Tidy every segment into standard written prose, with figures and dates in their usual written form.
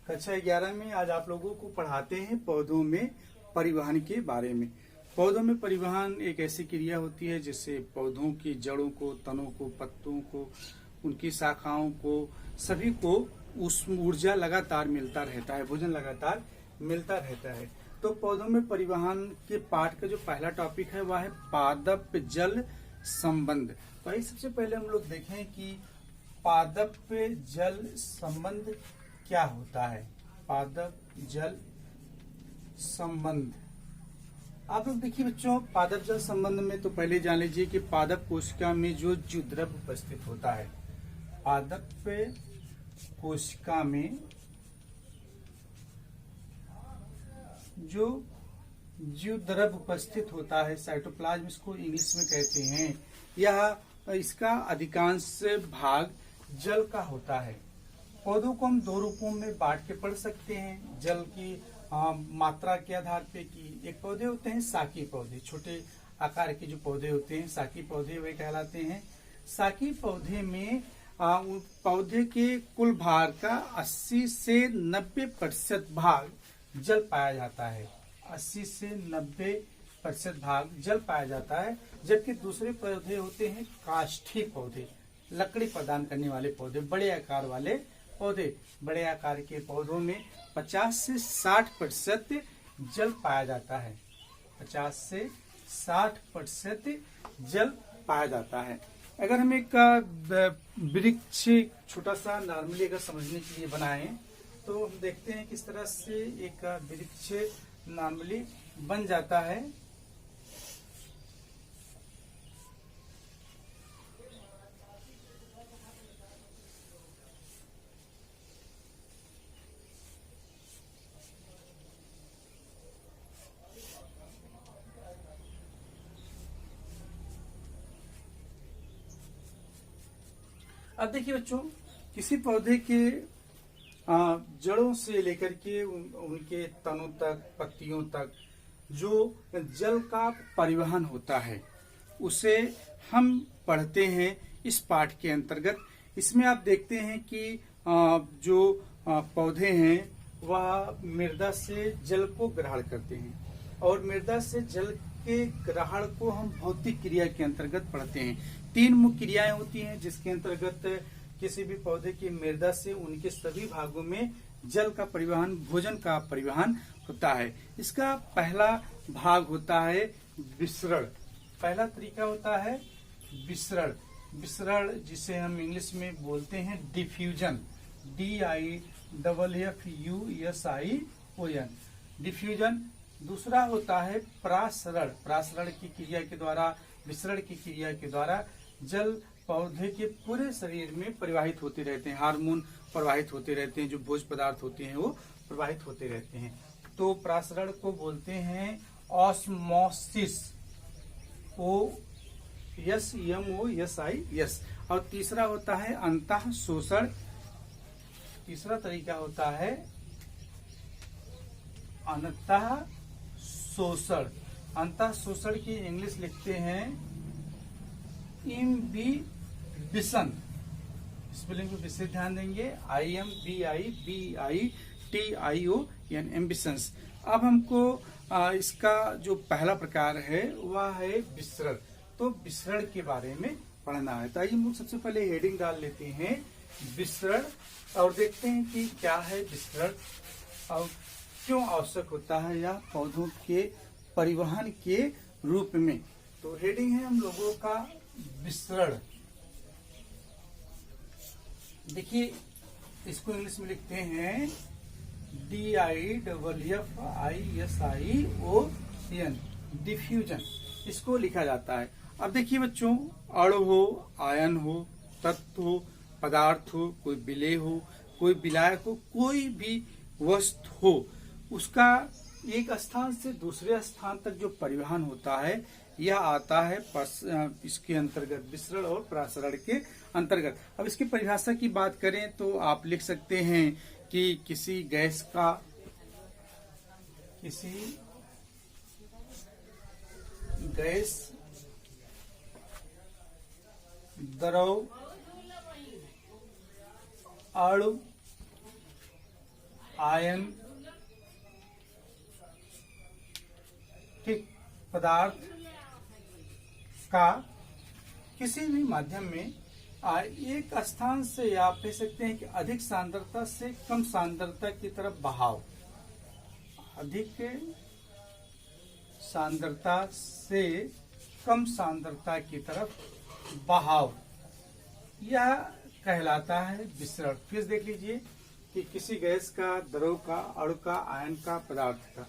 कक्षा 11 में आज आप लोगों को पढ़ाते हैं पौधों में परिवहन के बारे में। पौधों में परिवहन एक ऐसी क्रिया होती है जिससे पौधों की जड़ों को, तनों को, पत्तों को, उनकी शाखाओं को, सभी को उस ऊर्जा लगातार मिलता रहता है, भोजन लगातार मिलता रहता है। तो पौधों में परिवहन के पाठ का जो पहला टॉपिक है वह है पादप जल संबंध। तो आइए सबसे पहले हम लोग देखें कि पादप जल संबंध क्या होता है। पादप जल संबंध, आप लोग देखिए बच्चों, पादप जल संबंध में तो पहले जान लीजिए कि पादप कोशिका में जो द्रव उपस्थित होता है, पादप कोशिका में जो द्रव उपस्थित होता है, साइटोप्लाज्म इसको इंग्लिश में कहते हैं, यह इसका अधिकांश भाग जल का होता है। पौधों को हम दो रूपों में बांट के पढ़ सकते हैं जल की मात्रा के आधार पे। कि एक पौधे होते हैं साकी पौधे, छोटे आकार के जो पौधे होते हैं साकी पौधे वे कहलाते हैं। साकी पौधे में पौधे के कुल भार का 80 से 90% भाग जल पाया जाता है। 80 से 90% भाग जल पाया जाता है। जबकि दूसरे पौधे होते हैं काष्ठी पौधे, लकड़ी प्रदान करने वाले पौधे, बड़े आकार वाले पौधे। बड़े आकार के पौधों में 50 से 60% जल पाया जाता है। 50 से 60% जल पाया जाता है। अगर हम एक वृक्ष छोटा सा नॉर्मली अगर समझने के लिए बनाएं तो हम देखते हैं किस तरह से एक वृक्ष नॉर्मली बन जाता है। अब देखिए बच्चों, किसी पौधे के जड़ों से लेकर के उनके तनों तक, पत्तियों तक जो जल का परिवहन होता है उसे हम पढ़ते हैं इस पाठ के अंतर्गत। इसमें आप देखते हैं कि जो पौधे हैं वह मृदा से जल को ग्रहण करते हैं और मृदा से जल के ग्रहण को हम भौतिक क्रिया के अंतर्गत पढ़ते हैं। 3 मुख्य क्रियाएं होती हैं जिसके अंतर्गत किसी भी पौधे की मृदा से उनके सभी भागों में जल का परिवहन, भोजन का परिवहन होता है। इसका पहला भाग होता है विसरण। पहला तरीका होता है विसरण। विसरण जिसे हम इंग्लिश में बोलते हैं डिफ्यूजन, DIFFUSION, डिफ्यूजन। दूसरा होता है प्रासरण। प्रासरण की क्रिया के द्वारा, विसरण की क्रिया के द्वारा जल पौधे के पूरे शरीर में प्रवाहित होते रहते हैं। हार्मोन प्रवाहित होते रहते हैं, जो भोज्य पदार्थ होते हैं वो प्रवाहित होते रहते हैं। तो प्रासरण को बोलते हैं ऑस्मोसिस, OSMOSIS। और तीसरा होता है अंतः शोषण। तीसरा तरीका होता है अंतः शोषण। अंतः शोषण की इंग्लिश लिखते हैं इम्बिबिशन। स्पेलिंग को विशेष ध्यान देंगे, IMBIBITION, एम्बिशंस। अब हमको इसका जो पहला प्रकार है वह है विसरण। तो विसरण के बारे में पढ़ना है। तो आइए हम सबसे पहले हेडिंग डाल लेते हैं विसरण और देखते हैं कि क्या है विसरण और क्यों आवश्यक होता है या पौधों के परिवहन के रूप में। तो हेडिंग है हम लोगों का विसरण। देखिए इसको इंग्लिश में लिखते हैं DIFFISION, डिफ्यूजन इसको लिखा जाता है। अब देखिए बच्चों, अणु हो, आयन हो, तत्व हो, पदार्थ हो, कोई विलेय हो, कोई विलायक हो, कोई भी वस्तु हो, उसका एक स्थान से दूसरे स्थान तक जो परिवहन होता है यह आता है इसके अंतर्गत, विसरण और प्रासरण के अंतर्गत। अब इसकी परिभाषा की बात करें तो आप लिख सकते हैं कि किसी गैस, द्रव, अणु, आयन ठीक पदार्थ का किसी भी माध्यम में एक स्थान से आप कह सकते हैं कि अधिक सांद्रता से कम सांद्रता की तरफ बहाव, अधिक सांद्रता से कम सांद्रता की तरफ बहाव, यह कहलाता है विसरण। फिर देख लीजिए कि किसी गैस का, द्रव का, अणु का, आयन का, पदार्थ का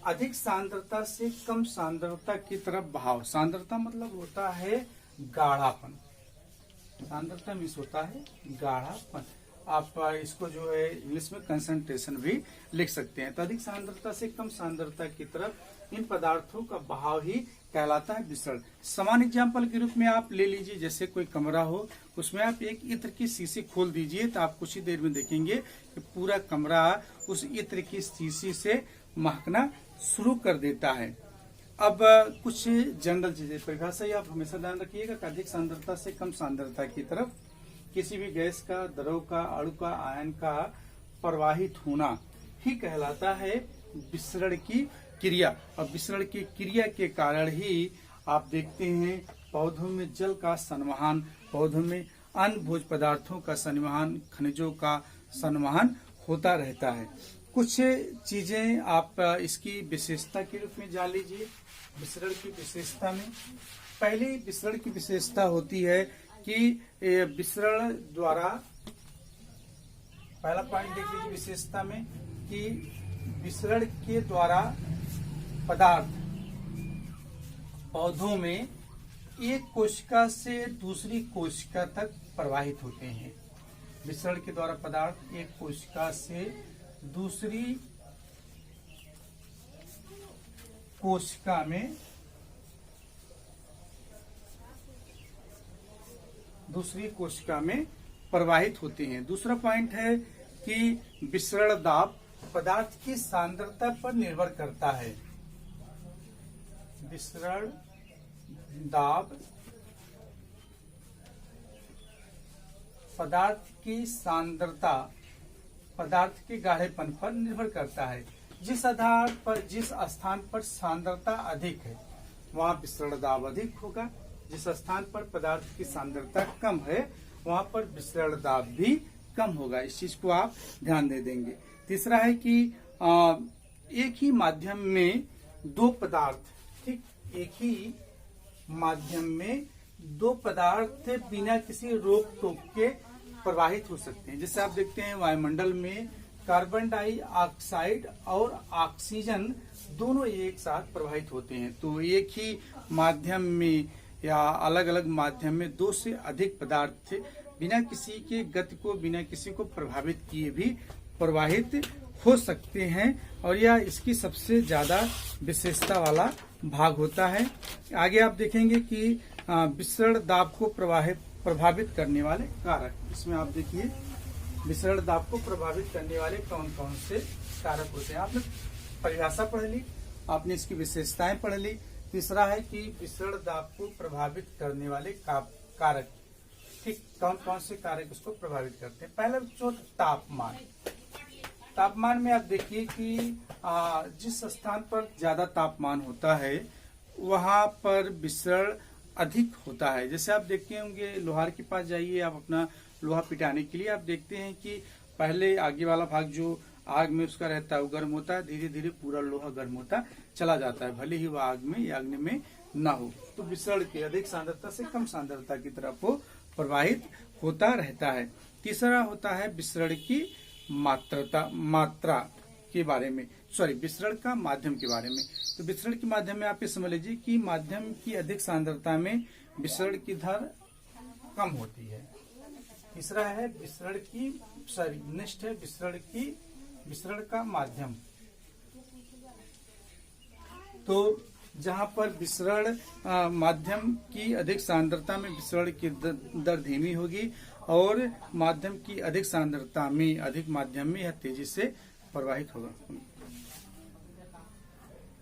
अधिक सांद्रता से कम सांद्रता की तरफ बहाव। सांद्रता मतलब होता है गाढ़ापन, सांद्रता मीन्स होता है गाढ़ापन। आप इसको जो है इंग्लिश में कंसंट्रेशन भी लिख सकते हैं। तो अधिक सांद्रता से कम सांद्रता की तरफ इन पदार्थों का बहाव ही कहलाता है विसरण। समान एग्जाम्पल के रूप में आप ले लीजिए, जैसे कोई कमरा हो, उसमें आप एक इत्र की शीशी खोल दीजिए तो आप कुछ ही देर में देखेंगे कि पूरा कमरा उस इत्र की शीशी से महकना शुरू कर देता है। अब कुछ जनरल चीजें, परिभाषा ही आप हमेशा ध्यान रखिएगा कि अधिक सांद्रता से कम सांद्रता की तरफ किसी भी गैस का, द्रव का, अणु का, आयन का प्रवाहित होना ही कहलाता है विसरण की क्रिया। और विसरण की क्रिया के कारण ही आप देखते हैं पौधों में जल का संवहन, पौधों में अन्य भोज्य पदार्थों का संवहन, खनिजों का संवहन होता रहता है। कुछ चीजें आप इसकी विशेषता के रूप में जान लीजिए। विसरण की विशेषता में पहली विसरण की विशेषता होती है कि विसरण द्वारा, पहला पॉइंट देख लीजिए विशेषता में कि विसरण के द्वारा पदार्थ पौधों में एक कोशिका से दूसरी कोशिका तक प्रवाहित होते हैं। विसरण के द्वारा पदार्थ एक कोशिका से दूसरी कोशिका में प्रवाहित होते हैं। दूसरा पॉइंट है कि विसरण दाब पदार्थ की सांद्रता पर निर्भर करता है। विसरण दाब पदार्थ की सांद्रता पदार्थ के गाढ़ेपन पर निर्भर करता है। जिस स्थान पर सांद्रता अधिक है वहाँ विसरण दाब अधिक होगा। जिस स्थान पर पदार्थ की सांद्रता कम है वहाँ पर विसरण दाब भी कम होगा। इस चीज को आप ध्यान दे देंगे। तीसरा है कि एक ही माध्यम में दो पदार्थ, ठीक, एक ही माध्यम में दो पदार्थ बिना किसी रोक टोक के प्रवाहित हो सकते हैं। जैसे आप देखते हैं वायुमंडल में कार्बन डाइऑक्साइड और ऑक्सीजन दोनों एक साथ प्रवाहित होते हैं। तो एक ही माध्यम में या अलग अलग माध्यम में दो से अधिक पदार्थ बिना किसी के गति को, बिना किसी को प्रभावित किए भी प्रवाहित हो सकते हैं। और यह इसकी सबसे ज्यादा विशेषता वाला भाग होता है। आगे आप देखेंगे कि विसरण दाब को प्रभावित करने वाले कारक, इसमें आप देखिए विसरण दाब को प्रभावित करने वाले कौन कौन से कारक होते हैं। आपने परिभाषा पढ़ ली, आपने इसकी विशेषताएं पढ़ ली। तीसरा है कि विसरण दाब को प्रभावित करने वाले कारक, ठीक, कौन कौन से कारक उसको प्रभावित करते हैं। पहला जो तापमान, तापमान में आप देखिए कि जिस स्थान पर ज्यादा तापमान होता है वहां पर विसरण अधिक होता है। जैसे आप देखते होंगे लोहार के पास जाइए, आप अपना लोहा पिटाने के लिए आप देखते हैं कि पहले आगे वाला भाग जो आग में उसका रहता है वो गर्म होता है, धीरे धीरे पूरा लोहा गर्म होता चला जाता है, भले ही वह आग में या अग्नि में ना हो। तो विसरण के अधिक सांद्रता से कम सांद्रता की तरफ वो प्रवाहित होता रहता है। तीसरा होता है विसरण की मात्रा के बारे में, विसरण का माध्यम के बारे में। तो विसरण के माध्यम में आप ये समझ लीजिए कि माध्यम की अधिक सांद्रता में विसरण की दर कम होती है। तीसरा है नेक्स्ट है विसरण का माध्यम। तो जहां पर विसरण माध्यम की अधिक सांद्रता में विसरण की दर धीमी होगी और माध्यम की अधिक सांद्रता में, अधिक माध्यम में यह तेजी से प्रवाहित होगा।